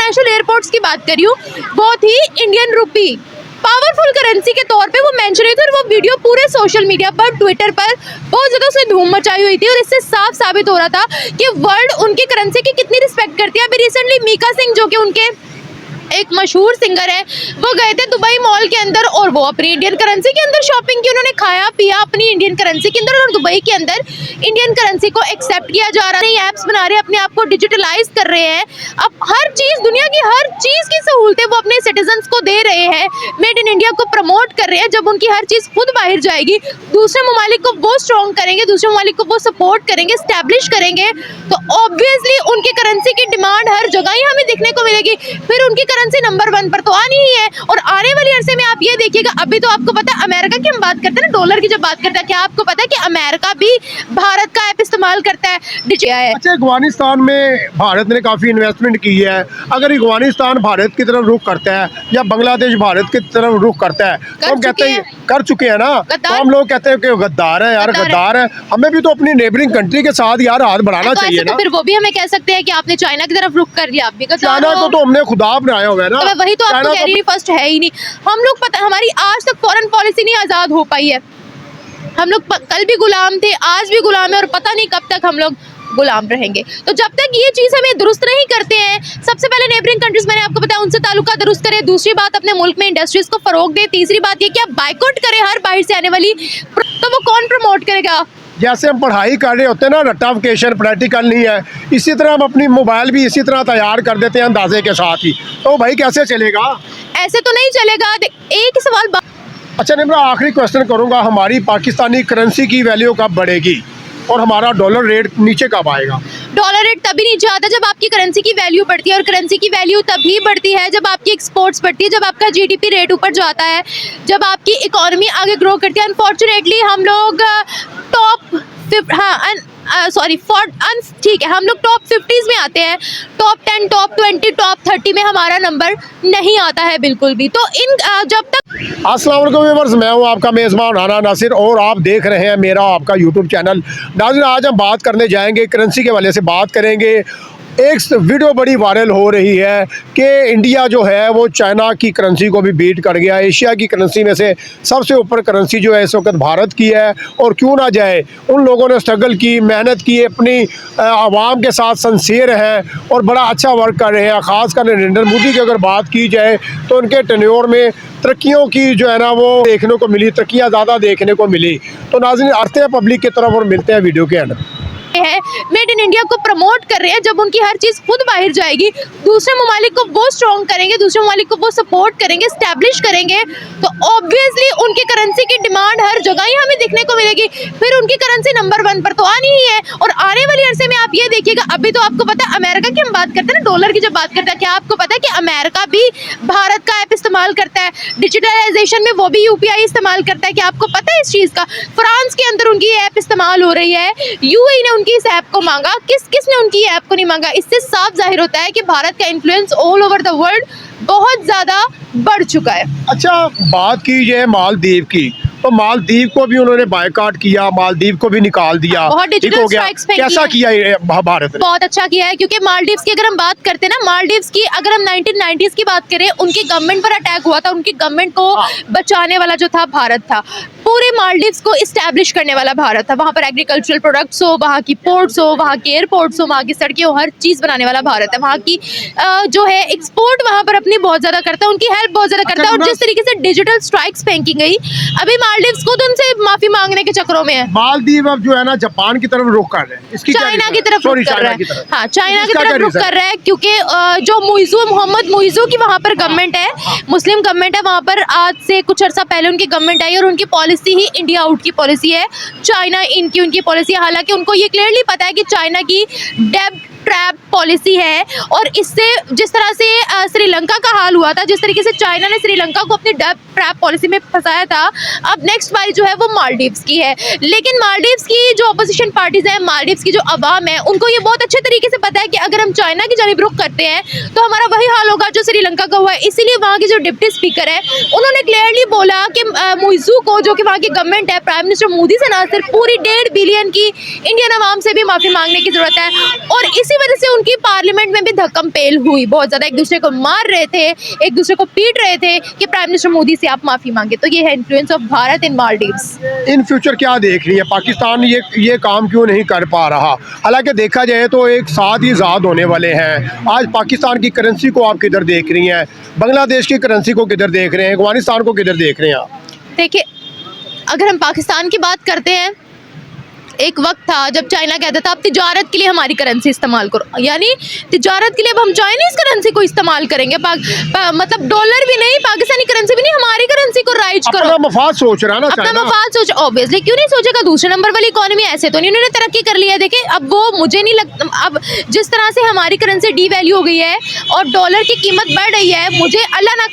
International airports की बात कर रही हूँ, बहुत ही इंडियन रुपी पावरफुल करेंसी के तौर पे वो मेंशन हुई थी और वो वीडियो पूरे सोशल मीडिया पर, ट्विटर पर बहुत ज़्यादा उसने धूम मचाई हुई थी और इससे साफ साबित हो रहा था कि वर्ल्ड उनकी करेंसी की कितनी रिस्पेक्ट करती है। अभी रिसेंटली मीका सिंह, जो कि उनके एक मशहूर सिंगर है, वो गए थे दुबई मॉल के अंदर और वो अपनी इंडियन करेंसी के अंदर शॉपिंग की, उन्होंने खाया पिया अपनी इंडियन करेंसी के अंदर और दुबई के अंदर इंडियन करेंसी को एक्सेप्ट किया जा रहा है। ऐप्स बना रहे हैं, अपने आप को डिजिटलाइज कर रहे हैं, अब हर चीज़, दुनिया की हर चीज़ की सहूलतें वो अपने सिटीजन्स को दे रहे हैं, मेड इन इंडिया को प्रमोट कर रहे हैं। जब उनकी हर चीज़ खुद बाहर जाएगी, दूसरे ममालिक को वो स्ट्रॉन्ग करेंगे, दूसरे ममालिक को वो सपोर्ट करेंगे, स्टैब्लिश करेंगे, तो ऑब्वियसली उनकी करेंसी की डिमांड हर जगह ही हमें देखने को मिलेगी। फिर उनकी करेंसी नंबर 1 पर तो आनी ही है और आने वाले अरसे में आप ये देखिएगा, अभी तो आपको पता है अमेरिका की हम बात करते हैं ना, डॉलर की जब बात करते हैं, क्या आपको पता है कि अमेरिका भी भारत का ऐप इस्तेमाल करता है? अच्छा, अफगानिस्तान में भारत ने काफ़ी इन्वेस्टमेंट की है, अगर अफगानिस्तान भारत की तरफ रुख करता है या बांग्लादेश भारत की तरफ रुख करता है तो हम कहते हैं कर चुके हैं ना, तो हम लोग कहते हैं कि गद्दार है यार, गद्दार है। हमें भी तो अपनी नेबरिंग कंट्री के साथ यार हाथ बढ़ाना चाहिए ना। तो फिर वो भी हमें कह सकते हैं कि आपने चाइना की तरफ रुख कर लिया, आप भी चाइना को तो हमने खुदा बनाया हुआ है ना, तो वही तो आपको कह रही हूं, फर्स्ट है ही नहीं। हम लोग पता, हमारी आज तक फॉरेन पॉलिसी नहीं आज़ाद हो पाई है, हम लोग कल भी गुलाम थे, आज भी गुलाम है और पता नहीं कब तक हम लोग गुलाम रहेंगे। तो जब तक ये चीज़ हमें दुरुस्त नहीं करते हैं, सबसे पहले नेबरिंग कंट्रीज, मैंने आपको बताया, उनसे ताल्लुका दुरुस्त करें, दूसरी बात अपने मुल्क में इंडस्ट्रीज को फरोग दे, तीसरी बात ये कि आप बाइकआउट करें हर बाहर से आने वाली, तो वो कौन प्रमोट करेगा? जैसे हम पढ़ाई कर रहे होते हैं ना, रट्टाफिकेशन प्रैक्टिकल नहीं है, इसी तरह हम अपनी मोबाइल भी इसी तरह तैयार कर देते हैं अंदाजे के साथ ही, तो भाई कैसे चलेगा? ऐसे तो नहीं चलेगा। एक सवाल अच्छा निम्रा, आखिरी क्वेश्चन करूंगा, हमारी पाकिस्तानी करेंसी की वैल्यू कब बढ़ेगी और हमारा डॉलर रेट नीचे कब आएगा? डॉलर रेट तभी नीचे आता है जब आपकी करेंसी की वैल्यू बढ़ती है, और करेंसी की वैल्यू तभी बढ़ती है जब आपकी एक्सपोर्ट्स बढ़ती है, जब आपका जीडीपी रेट ऊपर जाता है, जब आपकी इकोनॉमी आगे ग्रो करती है। अनफॉर्चुनेटली हम लोग टॉप ठीक है, हम लोग टॉप 50s में आते हैं, टॉप 10, टॉप 20, टॉप 30 में हमारा नंबर नहीं आता है बिल्कुल भी। तो इन जब तक अस्सलाम वालेकुम व्यूअर्स, मैं हूं आपका मेज़बान राना नासिर और आप देख रहे हैं मेरा आपका यूट्यूब चैनल। नाज़रीन, आज हम बात करने जाएंगे, करेंसी के हवाले से बात करेंगे। एक वीडियो बड़ी वायरल हो रही है कि इंडिया जो है वो चाइना की करेंसी को भी बीट कर गया। एशिया की करेंसी में से सबसे ऊपर करेंसी जो है इस वक्त भारत की है, और क्यों ना जाए, उन लोगों ने स्ट्रगल की, मेहनत की, अपनी आवाम के साथ सिंसियर हैं और बड़ा अच्छा वर्क कर रहे हैं। ख़ासकर नरेंद्र मोदी की अगर बात की जाए तो उनके टेन्योर में तरक्कियों की जो है ना वो देखने को मिली, तरक्कियाँ ज़्यादा देखने को मिली। तो नाज़रीन, आते हैं पब्लिक की तरफ और मिलते हैं वीडियो के अंदर। है, मेड इन इंडिया को प्रमोट कर रहे हैं। जब उनकी हर चीज़ खुद बाहर जाएगी, दूसरे ममालिक को वो स्ट्रॉन्ग करेंगे, दूसरे ममालिक को वो सपोर्ट करेंगे, स्टैब्लिश करेंगे, तो ऑब्वियसली उनकी करेंसी की डिमांड हर जगह ही हमें देखने को मिलेगी। फिर उनकी करेंसी नंबर 1 पर तो आनी ही है और आने वाले अरसे में आप ये देखिएगा, अभी तो आपको पता है अमेरिका की हम बात करते हैं ना, डॉलर की जब बात करते हैं, क्या आपको पता है कि अमेरिका भी भारत का ऐप इस्तेमाल करता है, डिजिटलाइजेशन में वो भी यूपीआई इस्तेमाल करता है? क्या आपको पता है इस चीज़ का? फ्रांस के अंदर उनकी ऐप इस्तेमाल हो रही है, यूएई ने इस ऐप को मांगा, किसने उनकी ऐप को नहीं मांगा? इससे साफ जाहिर होता है कि भारत का influence all over the world बहुत ज्यादा बढ़ चुका है। अच्छा, बात की जाए मालदीव की, तो मालदीव को भी उन्होंने बायकॉट किया, मालदीव को भी निकाल दिया, बहुत डिजिटल स्ट्राइक्स कैसा किया भारत ने? बहुत अच्छा किया है, क्योंकि मालदीव्स की अगर हम बात करते हैं ना, मालदीव्स की अगर हम 1990s की बात करें, उनकी गवर्नमेंट पर अटैक हुआ था, उनकी गवर्नमेंट को बचाने वाला जो था भारत था, पूरे मालदीव्स को इस्टेब्लिश करने वाला भारत था। वहाँ पर एग्रीकल्चरल प्रोडक्ट्स हो, वहाँ की पोर्ट्स हो, वहाँ के एयरपोर्ट्स हो, वहाँ की सड़कें हो, हर चीज़ बनाने वाला भारत है। वहाँ की जो है एक्सपोर्ट वहाँ पर अपनी बहुत ज़्यादा करता है, उनकी हेल्प बहुत ज़्यादा करता है। और जिस तरीके से डिजिटल स्ट्राइक्स फेंकी गई, अभी मालदीव्स को तो उनसे माफ़ी मांगने के चक्रों में है। मालदीव अब जो है ना जापान की तरफ रुख कर रहे हैं, इसकी चाइना की तरफ रुख कर रहा है। हाँ, चाइना की तरफ रुख कर रहा है, क्योंकि जो मोहम्मद मुइज़ू की वहाँ पर गवर्नमेंट है, मुस्लिम गवर्नमेंट है, वहाँ पर आज से कुछ अर्सा पहले उनकी गवर्नमेंट आई और उनकी पॉलिसी ही इंडिया आउट की पॉलिसी है, चाइना इन की उनकी पॉलिसी है। हालांकि उनको ये क्लियरली पता है कि चाइना की डेब्ट ट्रैप पॉलिसी है, और इससे जिस तरह से श्रीलंका का हाल हुआ था, जिस तरीके से चाइना ने श्रीलंका को अपनी डेब्ट ट्रैप पॉलिसी में फंसाया था, अब नेक्स्ट बारी जो है वो मालदीव्स की है। लेकिन मालदीव्स की जो अपोजिशन पार्टीज हैं, मालदीव्स की जो अवाम है, उनको ये बहुत अच्छे तरीके से पता है कि अगर हम चाइना की जानिब रुख करते हैं तो हमारा वही हाल होगा जो श्रीलंका का हुआ है। इसीलिए वहाँ के जो डिप्टी स्पीकर है, उन्होंने क्लियरली बोला कि मुइज़ू को, जो कि वहाँ की गवर्नमेंट है, प्राइम मिनिस्टर मोदी से ना सिर्फ पूरी 1.5 बिलियन की इंडियन अवाम से भी माफ़ी मांगने की ज़रूरत है। और इसी उसी वजह से उनकी पार्लियामेंट में भी धक्कम पेल हुई बहुत ज्यादा, एक दूसरे को मार रहे थे, एक दूसरे को पीट रहे थे कि प्राइम मिनिस्टर मोदी से आप माफी मांगे। तो ये है influence of Bharat in Maldives. In future क्या देख रही है पाकिस्तान, ये काम क्यों नहीं कर पा रहा? हालांकि देखा जाए तो एक साथ ही आज़ाद होने वाले हैं। आज पाकिस्तान की करेंसी को आप किधर देख रही हैं, बांग्लादेश की करेंसी को किधर देख रहे हैं, अफगानिस्तान को किधर देख रहे हैं आप? देखिए, अगर हम पाकिस्तान की बात करते हैं, एक वक्त था जब चाइना कहता था आप तिजारत के लिए हमारी करेंसी इस्तेमाल करो, यानी तिजारत के लिए अब हम चाइनीज करेंसी को इस्तेमाल करेंगे। मतलब डॉलर भी नहीं, पाकिस्तानी करेंसी भी नहीं, हमारी करेंसी को राइज करो। अपना मफाद सोच रहा ना, अपना मफाद सोच, ऑब्वियसली क्यों नहीं सोचेगा? दूसरे नंबर वाली इकोनॉमी ऐसे तो नहीं उन्होंने तरक्की कर लिया। देखिए, अब वो मुझे नहीं लगता, अब जिस तरह से हमारी करेंसी डी वैल्यू हो गई है और डॉलर की कीमत बढ़ रही है, मुझे अल्लाह ना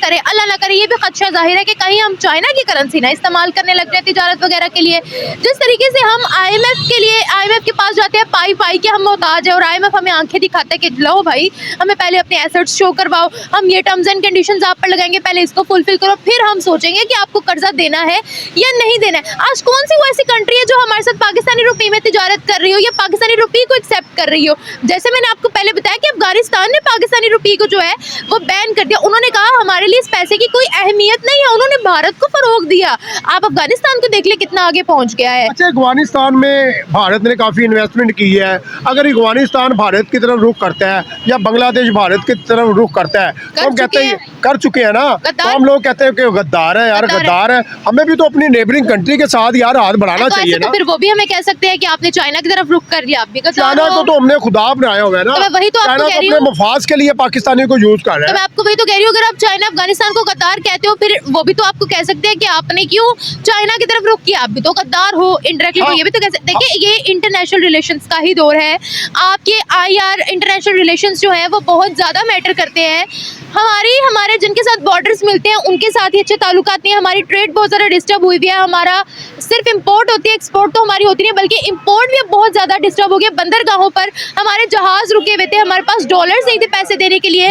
करे ये भी खदशा जाहिर है कि कहीं हम चाइना की करेंसी ना इस्तेमाल करने लग जाए तिजारत वगैरह के लिए। जिस तरीके से हम IMF के पास जाते हैं पाई के हम मोहताज है, और IMF हमें आंखें दिखाता है कि लो भाई हमें पहले अपने एसेट्स शो करवाओ, हम ये टर्म्स एंड कंडीशंस आप पर लगाएंगे, पहले इसको फुलफिल करो, फिर हम सोचेंगे कि आपको कर्जा देना है या नहीं देना है। आज कौन सी वो ऐसी कंट्री है जो हमारे साथ पाकिस्तानी रुपये में तिजारत कर रही हो या पाकिस्तानी रुपये को एक्सेप्ट कर रही हो? जैसे मैंने आपको पहले बताया कि अफगानिस्तान ने पाकिस्तानी रुपये को जो है वो बैन कर दिया। उन्होंने कहा हमारे लिए इस पैसे की कोई अहमियत नहीं है, उन्होंने भारत को फरोग दिया। आप अफगानिस्तान को देख ले कितना आगे पहुंच गया है। अच्छा, अफगानिस्तान में भारत ने काफ़ी इन्वेस्टमेंट की है। अगर अफगानिस्तान भारत की तरफ रुख करता है या बांग्लादेश भारत की तरफ रुख करता है तो हम कहते हैं कर चुके हैं ना, तो हम लोग कहते हैं कि गद्दार है यार, गद्दार है। हमें भी तो अपनी नेबरिंग कंट्री के साथ यार हाथ बढ़ाना चाहिए ना। तो फिर वो भी हमें कह सकते हैं कि आपने चाइना की तरफ रुख कर लिया, आप भी चाइना को तो हमने खुदा बनाया हुआ है ना, वही तो आपको कह रही हूं, अपने मफाद के लिए पाकिस्तानी को यूज कर रहे हैं। मैं आपको वही तो कह रही हूँ, अगर आप चाइना अफगानिस्तान को गद्दार कहते हो, फिर वो भी तो आपको कह सकते हैं कि आपने क्यों चाइना की तरफ रुख किया, आप भी तो गद्दार हो इनडायरेक्टली। तो ये भी तो कह सकते हैं। देखिए, ये इंटरनेशनल रिलेशंस का ही दौर है। आपके IR इंटरनेशनल रिलेशंस जो है वो बहुत ज़्यादा मैटर करते हैं। हमारे जिनके साथ बॉर्डर्स मिलते हैं उनके साथ ही अच्छे ताल्लुकात नहीं है। हमारी ट्रेड बहुत ज़्यादा डिस्टर्ब हुई हुई है। हमारा सिर्फ इंपोर्ट होती है, एक्सपोर्ट तो हमारी होती नहीं, बल्कि इंपोर्ट भी बहुत ज़्यादा डिस्टर्ब हो गया। बंदरगाहों पर हमारे जहाज रुके हुए थे, हमारे पास डॉलर्स नहीं थे पैसे देने के लिए,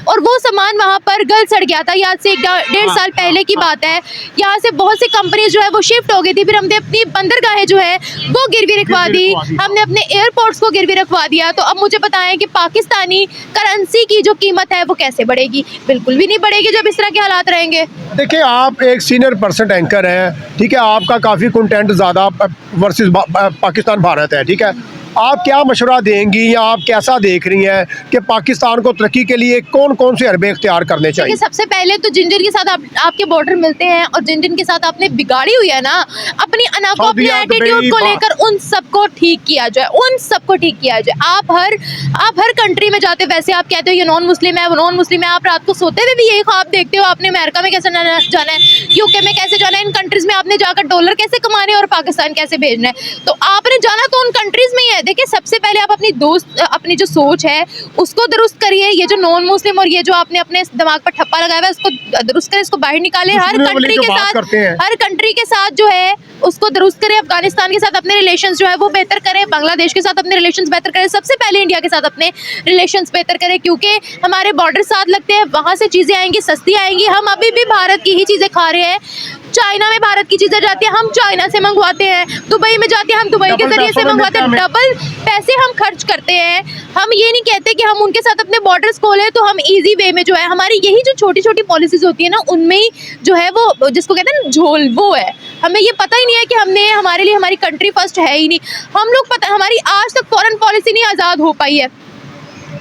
और वो सामान वहाँ पर गल सड़ गया था। आज से 1.5 साल पहले की बात है। यहाँ से बहुत सी कंपनीज जो है वो शिफ्ट हो गई थी, फिर हमने अपनी बंदरगाहें जो है वो गिरवी रखवा दी, हमने अपने एयरपोर्ट्स को गिरवी रखवा दिया। तो अब मुझे बताएं कि पाकिस्तानी करेंसी की जो कीमत है वो कैसे बढ़ेगी? बिल्कुल भी नहीं बढ़ेगी जब इस तरह के हालात रहेंगे। देखिए, आप एक सीनियर पर्सन एंकर हैं, ठीक है, आपका काफ़ी कंटेंट ज़्यादा वर्सेस पाकिस्तान भारत है, ठीक है। आप क्या मशवरा देंगी या आप कैसा देख रही हैं कि पाकिस्तान को तरक्की के लिए कौन कौन से हरबे इख्तियार करने चाहिए? सबसे पहले तो जिन जिन के साथ आपके बॉर्डर मिलते हैं और जिन जिन के साथ आपने बिगाड़ी हुई है ना अपनी अपने एटीट्यूड को लेकर, उन सबको ठीक किया जाए, उन सबको ठीक किया जाए। आप हर कंट्री में जाते, वैसे आप कहते हो ये नॉन मुस्लिम है, वो नॉन मुस्लिम है, आप रात को सोते हुए भी यही ख्वाब देखते हो आपने अमेरिका में कैसे जाना है, UK में कैसे जाना है, इन कंट्रीज में आपने जाकर डॉलर कैसे कमाने और पाकिस्तान कैसे भेजना है। तो आपने जाना तो उन कंट्रीज में ही है। देखिए, सबसे पहले आप अपनी जो सोच है उसको दुरुस्त करिए। ये जो नॉन मुस्लिम और ये जो आपने अपने दिमाग पर ठप्पा लगाया है उसको दुरुस्त करें, इसको बाहर निकालें। हर कंट्री के साथ जो है उसको दुरुस्त करें। अफगानिस्तान के साथ अपने रिलेशंस जो है वो बेहतर करें, बांग्लादेश के साथ अपने रिलेशंस बेहतर करें, सबसे पहले इंडिया के साथ अपने रिलेशंस बेहतर करें, क्योंकि हमारे बॉर्डर साथ लगते हैं, वहाँ से चीज़ें आएंगी, सस्ती आएंगी। हम अभी भी भारत की ही चीज़ें खा रहे हैं। चाइना में भारत की चीज़ें जाती है, हम चाइना से मंगवाते हैं। दुबई में जाती है, हम दुबई के जरिए से मंगवाते हैं। डबल पैसे हम खर्च करते हैं। हम ये नहीं कहते कि हम उनके साथ अपने बॉर्डर्स खोलें तो हम इजी वे में जो है हमारी यही जो छोटी छोटी पॉलिसीज होती है ना, उनमें ही जो है वो जिसको कहते हैं ना झोल, वो है। हमें ये पता ही नहीं है कि हमारे लिए हमारी कंट्री फर्स्ट है ही नहीं। हम लोग हमारी आज तक फॉरेन पॉलिसी नहीं आज़ाद हो पाई है।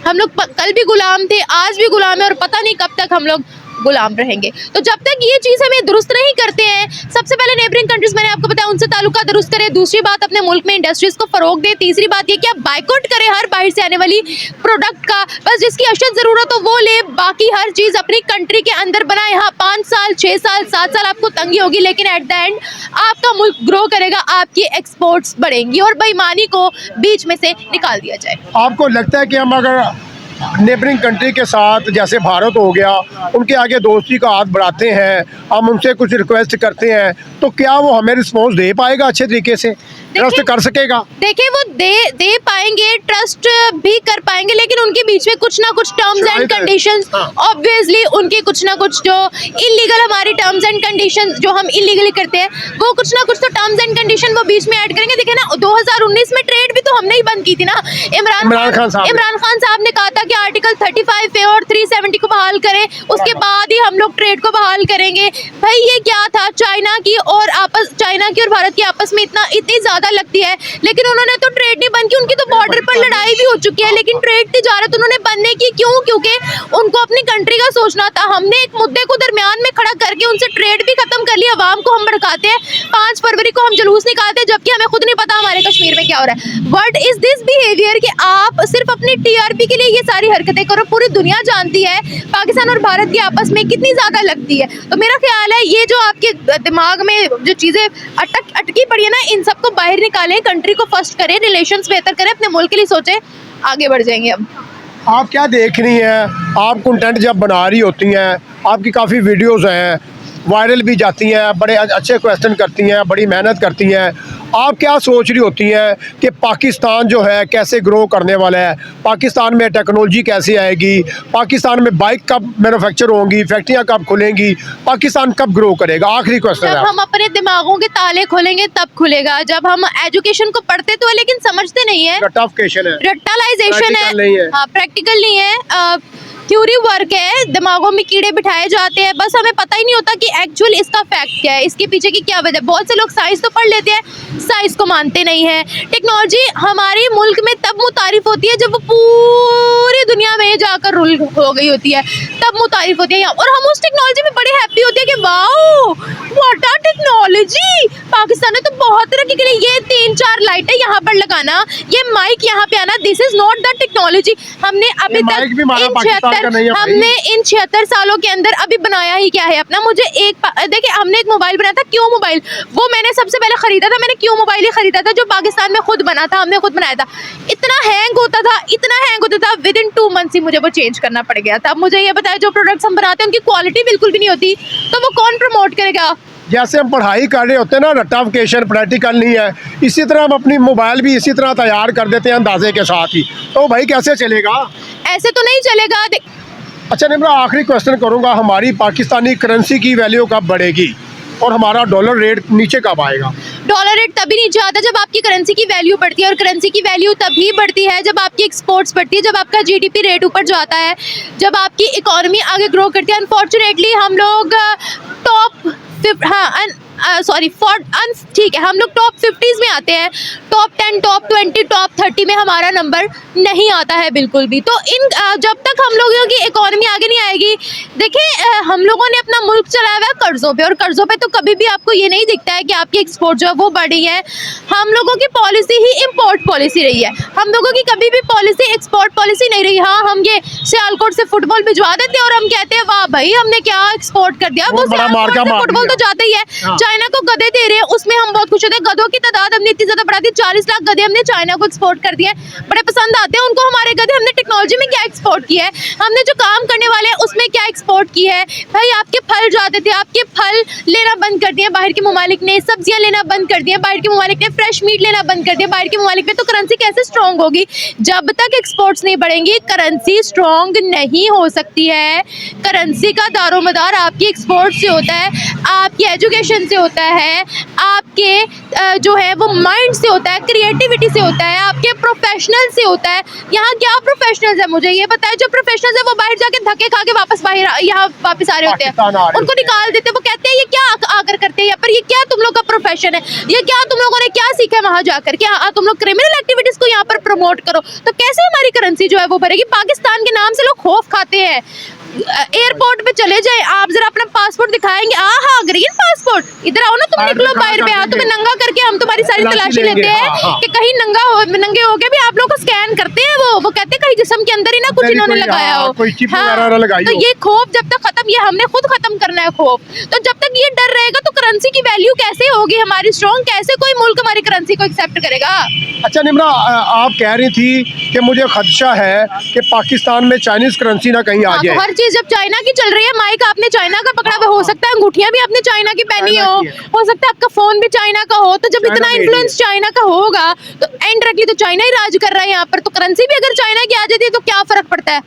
हम लोग कल भी गुलाम थे, आज भी गुलाम है, और पता नहीं कब तक हम लोग गुलाम रहेंगे। तो जब तक ये चीज़ हमें दुरुस्त नहीं करते हैं, सबसे पहले नेबरिंग कंट्रीज मैंने आपको बताया उनसे ताल्लुका दुरुस्त करें। दूसरी बात, अपने मुल्क में इंडस्ट्रीज को फरोग दें। तीसरी बात ये कि आप बाइकआउट करें हर बाहर से आने वाली प्रोडक्ट का, बस जिसकी अशद ज़रूरत हो वो ले, बाकी हर चीज़ अपनी कंट्री के अंदर बनाए। हाँ, 5 साल 6 साल 7 साल आपको तंगी होगी, लेकिन एट द एंड आपका मुल्क ग्रो करेगा, आपकी एक्सपोर्ट्स बढ़ेंगी और बेईमानी को बीच में से निकाल दिया जाए। आपको लगता है कि हम अगर नेबरिंग कंट्री के साथ जैसे भारत हो गया उनके आगे दोस्ती का हाथ बढ़ाते हैं, हम उनसे कुछ रिक्वेस्ट करते हैं, तो क्या वो हमें रिस्पॉन्स दे पाएगा अच्छे तरीके से, ट्रस्ट कर सकेगा? देखिए, वो दे पाएंगे, ट्रस्ट भी कर पाएंगे, लेकिन उनके बीच में कुछ ना कुछ टर्म्स एंड शायद है। कंडीशंस, हाँ। ऑब्वियसली उनके कुछ ना कुछ जो इलीगल हमारी टर्म्स एंड कंडीशंस जो हम इलीगली करते हैं, वो कुछ ना कुछ तो टर्म्स एंड कंडीशन वो बीच में ऐड करेंगे। देखिए ना, 2019 में ट्रेड भी तो हमने ही बंद की थी ना। इमरान खान साहब ने कहा था कि आर्टिकल 35A और 370 को बहाल करें, उसके बाद ही हम लोग ट्रेड को बहाल करेंगे। भाई ये क्या था, चाइना की और भारत की आपस में इतनी ज्यादा लगती है, लेकिन उन्होंने तो ट्रेड नहीं बंद की। उनकी तो बॉर्डर पर लड़ाई भी हो चुकी है, लेकिन ट्रेड तिजारत उन्होंने बंद नहीं की। क्यों? क्योंकि उनको अपनी कंट्री का सोचना था। हमने एक मुद्दे को दरमियान में खड़ा करके उनसे ट्रेड भी खत्म कर लिया। अवाम को हम भड़काते हैं, 5 फरवरी को हम जुलूस निकालते हैं, जबकि हमें खुद नहीं पता हमारे कश्मीर में क्या हो रहा है। व्हाट इज दिस बिहेवियर कि आप सिर्फ अपनी टीआरपी के लिए ये सारी हरकतें करो। पूरी दुनिया जानती है पाकिस्तान और भारत की आपस में कितनी ज्यादा लगती है। तो मेरा ख्याल है ये जो आपके दिमाग में जो चीजें अटकी पड़ी है ना, इन सबको बाहर निकालें, कंट्री को फर्स्ट करें, रिलेशंस बेहतर करें, अपने मुल्क के लिए सोचें, आगे बढ़ जाएंगे। अब आप क्या देख रही हैं? आप कंटेंट जब बना रही होती हैं, आपकी काफ़ी वीडियोस हैं, वायरल भी जाती हैं, बड़े अच्छे क्वेश्चन करती हैं, बड़ी मेहनत करती हैं। आप क्या सोच रही होती हैं कि पाकिस्तान जो है कैसे ग्रो करने वाला है? पाकिस्तान में टेक्नोलॉजी कैसे आएगी? पाकिस्तान में बाइक कब मैन्युफैक्चर होंगी? फैक्ट्रियाँ कब खुलेंगी? पाकिस्तान कब ग्रो करेगा? आखिरी क्वेश्चन जब है। हम अपने दिमागों के ताले खोलेंगे तब खुलेगा। जब हम एजुकेशन को पढ़ते तो है, लेकिन समझते नहीं है। टफ क्वेश्चन है, रट्टालाइजेशन है, Practical नहीं है। हाँ, प्रैक्टिकल नहीं है, थ्योरी वर्क है, दिमागों में कीड़े बिठाए जाते हैं। बस हमें पता ही नहीं होता कि एक्चुअल इसका फैक्ट क्या है, इसके पीछे की क्या वजह। बहुत से लोग साइंस तो पढ़ लेते हैं, साइंस को मानते नहीं है। टेक्नोलॉजी हमारे मुल्क में तब मुतारिफ होती है जब वो पूरी दुनिया में जाकर रूल हो गई होती है, तब मुतारिफ होती है। और हम उस टेक्नोलॉजी में बड़े हैप्पी होते हैं कि wow what a technology, Pakistan ने तो बहुत तरक्की की। ये 3-4 लाइटें यहाँ पर लगाना, ये माइक यहाँ पे आना, this is not the technology. हमने अभी माइक भी हमारा पाकिस्तान का नहीं है भाई। हमने इन 76 सालों के अंदर अभी बनाया ही क्या है अपना। मुझे देखिए, हमने एक मोबाइल बनाया था, क्यों मोबाइल, वो मैंने सबसे पहले खरीदा था। मैंने क्यों मोबाइल ही खरीदा था, जो पाकिस्तान में खुद बना था, हमने खुद बनाया था। इतना हैंग होता था, विद इन 2 मंथ्स ही मुझे वो चेंज करना पड़ गया था। अब मुझे ये बताया, जो प्रोडक्ट्स हम बनाते हैं उनकी क्वालिटी बिल्कुल भी नहीं होती, तो वो कौन प्रमोट करेगा? जैसे हम पढ़ाई कर रहे होते हैं ना, रट्टाफिकेशन प्रैक्टिकल नहीं है, इसी तरह हम अपनी मोबाइल भी इसी तरह तैयार कर देते हैं अंदाजे के साथ ही। तो भाई कैसे चलेगा? ऐसे तो नहीं चलेगा। अच्छा निम्रा, आखिरी क्वेश्चन करूंगा, हमारी पाकिस्तानी करेंसी की वैल्यू कब बढ़ेगी और हमारा डॉलर रेट नीचे कब आएगा? डॉलर रेट तभी नीचे आता है जब आपकी करेंसी की वैल्यू बढ़ती है, और करेंसी की वैल्यू तभी बढ़ती है जब आपकी एक्सपोर्ट्स बढ़ती है, जब आपका जीडीपी रेट ऊपर जाता है, जब आपकी इकोनॉमी आगे ग्रो करती है। अनफॉर्चुनेटली हम लोग ठीक है, हम लोग टॉप 50s में आते हैं, टॉप 10, टॉप 20, टॉप 30 में हमारा नंबर नहीं आता है बिल्कुल भी। तो जब तक हम लोगों की इकोनॉमी आगे नहीं आएगी, देखिए हम लोगों ने अपना मुल्क चलाया हुआ है कर्जों पे, और कर्जों पे तो कभी भी आपको ये नहीं दिखता है कि आपकी एक्सपोर्ट जो है वो बढ़ी है। हम लोगों की पॉलिसी ही इम्पोर्ट पॉलिसी रही है, हम लोगों की कभी भी पॉलिसी एक्सपोर्ट पॉलिसी नहीं रही। हाँ, हम ये सियालकोट से फुटबॉल भिजवा देते हैं और हम कहते हैं वाह भाई हमने क्या एक्सपोर्ट कर दिया। वो सियालकोट से फुटबॉल तो जाता ही है। चाइना को गधे दे रहे हैं, उसमें हम बहुत खुश होते हैं। गधों की तादाद हमने इतनी ज्यादा बढ़ा दी, 40 लाख गधे हमने चाइना को एक्सपोर्ट कर दिए, बड़े पसंद आते हैं उनको हमारे गधे। हमने टेक्नोलॉजी में क्या एक्सपोर्ट किया है, हमने जो काम करने वाले हैं उसमें क्या एक्सपोर्ट किया है। भाई आपके फल जाते थे, आपके फल लेना बंद कर दिए बाहर के ममालिक ने, सब्जियां लेना बंद कर दिया बाहर के ममालिक ने, फ्रेश मीट लेना बंद कर दिया बाहर के ममालिक ने। तो करेंसी कैसे स्ट्रॉन्ग होगी? जब तक एक्सपोर्ट्स नहीं बढ़ेंगी, करेंसी स्ट्रॉन्ग नहीं हो सकती है। करेंसी का दारोमदार आपकी एक्सपोर्ट से होता है, आपकी एजुकेशन से होता है, आपके जो है वो माइंड से होता है, क्रिएटिविटी से होता है, आपके प्रोफेशनल से होता है। यहाँ क्या प्रोफेशनल्स है मुझे ये बताया, जो प्रोफेशनल्स है वो बाहर जाके धक्के खा के वापस बाहर यहाँ वापस आ रहे होते हैं, उनको निकाल देते हैं। वो कहते हैं ये क्या आकर करते हैं यहाँ पर, ये क्या तुम लोग का प्रोफेशन है, ये क्या तुम लोगों ने क्या सीखा है वहाँ जाकर के, तुम लोग क्रिमिनल एक्टिविटीज को यहाँ पर प्रमोट करो। तो कैसे हमारी करेंसी जो है वो बढ़ेगी? पाकिस्तान के नाम से लोग खौफ खाते हैं। एयरपोर्ट पे चले जाए, आप जरा अपना पासपोर्ट दिखाएंगे, ग्रीन पासपोर्ट, इधर आओ ना तुम, निकलो बाहर पे, तुम्हें नंगा करके हम तुम्हारी सारी तलाशी लेते हैं कि कहीं नंगे हो के भी आप लोग को स्कैन करते हैं। वो कहते हैं कहीं जिस्म के अंदर ही ना कुछ इन्होंने लगाया हो। तो ये खौफ जब तक खत्म, ये हमने खुद खत्म करना है खौफ। तो जब तक ये डर रहेगा तो करेंसी की वैल्यू कैसे होगी हमारी स्ट्रॉन्ग? कैसे कोई मुल्क हमारी करेंसी को एक्सेप्ट करेगा? अच्छा निम्रा, आप कह रही थी कि मुझे खदशा है कि पाकिस्तान में चाइनीज करेंसी ना कहीं आ जाए। हर चीज जब चाइना की चल रही है, माइक आपने चाइना का पकड़ा हुआ, हो सकता है अंगूठियां भी आपने चाइना की पहनी हो सकता है आपका फोन भी चाइना का हो, तो जब चाइना इतना made इन्फ्लुएंस चाइना का होगा तो इनडायरेक्टली तो चाइना ही राज कर रहा है यहाँ पर, तो करेंसी भी अगर चाइना की आ जाती है तो क्या फर्क पड़ता है?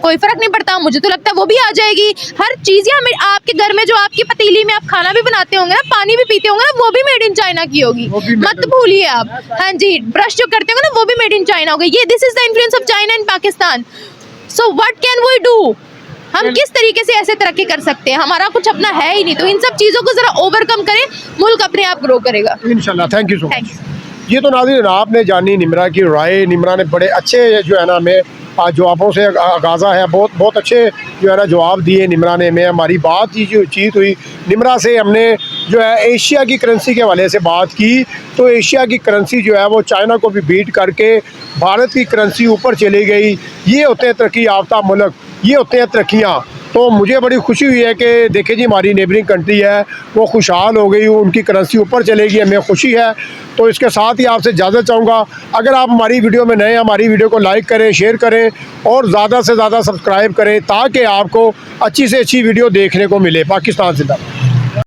कोई फर्क नहीं पड़ता। मुझे तो लगता है वो भी आ जाएगी। हर चीज हमें आपके घर में जो आपकी पतीली में आप खाना भी बनाते होंगे ना, पानी भी पीते होंगे ना, वो भी मेड इन चाइना की होगी, वो भी made मत in- भूलिए आप। हाँ जी, ब्रश जो करते होंगे ना वो भी मेड इन चाइना होगा। ये this is the influence of China in Pakistan. So what can we do? हम किस तरीके से ऐसे तरक्की कर सकते हैं? हमारा कुछ अपना है ही नहीं, तो इन सब चीजों को जरा ओवरकम करें, मुल्क अपने आप ग्रो करेगा। इंशाल्लाह। Thank you so thank much. ये तो नाज़रीन आपने जानी निम्रा की राय। निम्रा ने बड़े अच्छे जो है ना हमें जवाबों से आगाज़ा है, बहुत अच्छे जो है ना जवाब दिए निम्रा ने। में हमारी बात ही जो चीत हुई निम्रा से, हमने जो है एशिया की करेंसी के हवाले से बात की, तो एशिया की करेंसी जो है वो चाइना को भी बीट करके भारत की करेंसी ऊपर चली गई। ये होते हैं तरक्की याफ्ता मुल्क, ये होते हैं तरक्कियाँ। तो मुझे बड़ी खुशी हुई है कि देखिए जी हमारी नेबरिंग कंट्री है वो खुशहाल हो गई, उनकी करेंसी ऊपर चलेगी, हमें खुशी है। तो इसके साथ ही आपसे इजाज़त चाहूँगा। अगर आप हमारी वीडियो में नए हैं, हमारी वीडियो को लाइक करें, शेयर करें और ज़्यादा से ज़्यादा सब्सक्राइब करें, ताकि आपको अच्छी से अच्छी वीडियो देखने को मिले। पाकिस्तान जिंदाबाद।